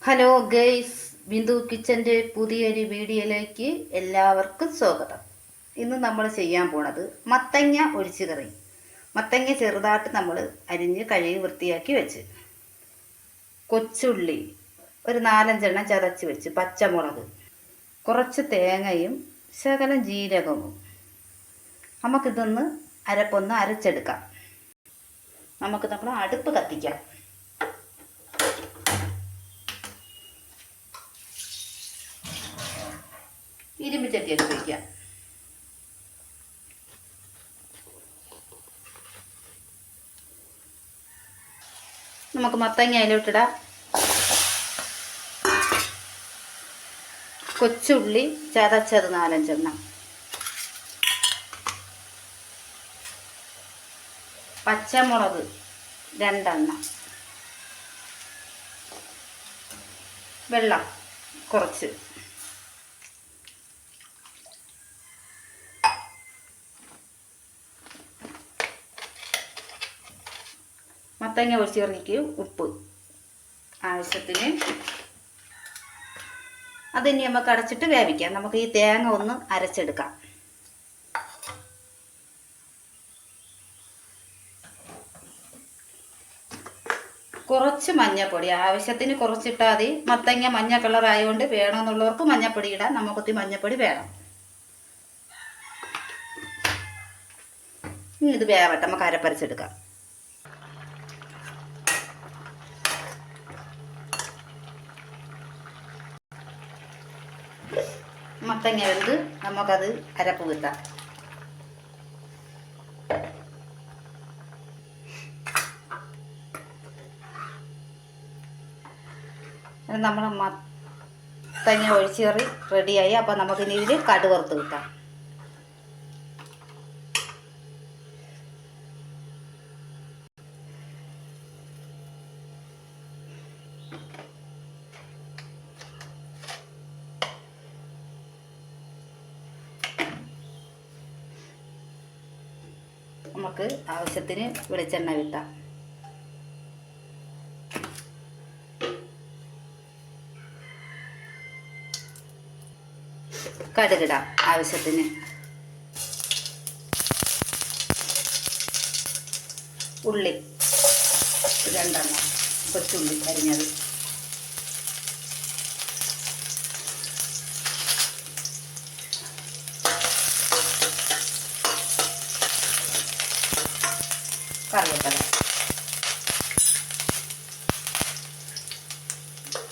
Hello guys, Bindu കിച്ചൻ്റെ പുതിയൊരു വീഡിയോയിലേക്ക് എല്ലാവർക്കും സ്വാഗതം. ഇന്ന് നമ്മൾ ചെയ്യാൻ പോണത് മത്തങ്ങ ഒഴിച്ച് കറി. മത്തങ്ങ ചെറുതായിട്ട് നമ്മൾ അരിഞ്ഞ് കഴുകി വൃത്തിയാക്കി വെച്ച്, കൊച്ചുള്ളി ഒരു 4-5 എണ്ണം ചതച്ച് വെച്ച്, പച്ചമുളക്, കുറച്ച് തേങ്ങയും ശകലം ജീരകവും. നമുക്കിതൊന്ന് അരപ്പൊന്ന് അരച്ചെടുക്കാം. നമുക്ക് നമ്മൾ അടുപ്പ് കത്തിക്കാം. ഇരുമ്പ് ചട്ടി എടുത്ത് വയ്ക്കാം. നമുക്ക് മത്തങ്ങ അതിലോട്ടിടാം. കൊച്ചുള്ളി ചതച്ചത് 4-5 എണ്ണം, പച്ചമുളക് 2 എണ്ണം, വെള്ളം കുറച്ച്, മത്തങ്ങ ഒഴിച്ച് കറിക്ക് ഉപ്പ് ആവശ്യത്തിന്. അതിനി നമുക്ക് അടച്ചിട്ട് വേവിക്കാം. നമുക്ക് ഈ തേങ്ങ ഒന്ന് അരച്ചെടുക്കാം. കുറച്ച് മഞ്ഞൾപ്പൊടി ആവശ്യത്തിന് കുറച്ചിട്ടാൽ മതി. മത്തങ്ങ മഞ്ഞ കളറായതുകൊണ്ട് വേണമെന്നുള്ളവർക്ക് മഞ്ഞൾപ്പൊടി ഇടാം. നമുക്കൊത്തി മഞ്ഞൾപ്പൊടി വേണം. ഇനി ഇത് വേവട്ടെ, നമുക്ക് അരപ്പരച്ചെടുക്കാം. മത്തങ്ങ വെന്ത് നമുക്കത് അരപ്പ് കിട്ടാം. നമ്മൾ മത്തങ്ങ ഒഴിച്ച് കറി റെഡിയായി. അപ്പം നമുക്കിനി ഇതിൽ കടുവറുത്ത് കിട്ടാം. നമുക്ക് ആവശ്യത്തിന് വെളിച്ചെണ്ണ കിട്ടാം. കടുകിടാം ആവശ്യത്തിന്. ഉള്ളി 2 എണ്ണം, കൊച്ചുള്ളി അരിഞ്ഞത്, കറിവേപ്പില,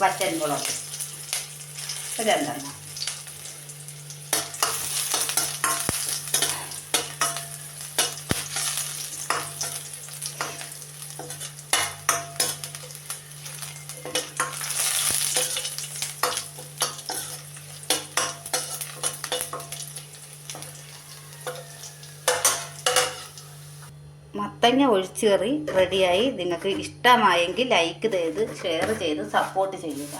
വറ്റൽമുളക് 2 എണ്ണം, മത്തങ്ങ ഒഴിച്ച് കറി റെഡിയായി. നിങ്ങൾക്ക് ഇഷ്ടമായെങ്കിൽ ലൈക്ക് ചെയ്ത് ഷെയർ ചെയ്ത് സപ്പോർട്ട് ചെയ്യുക.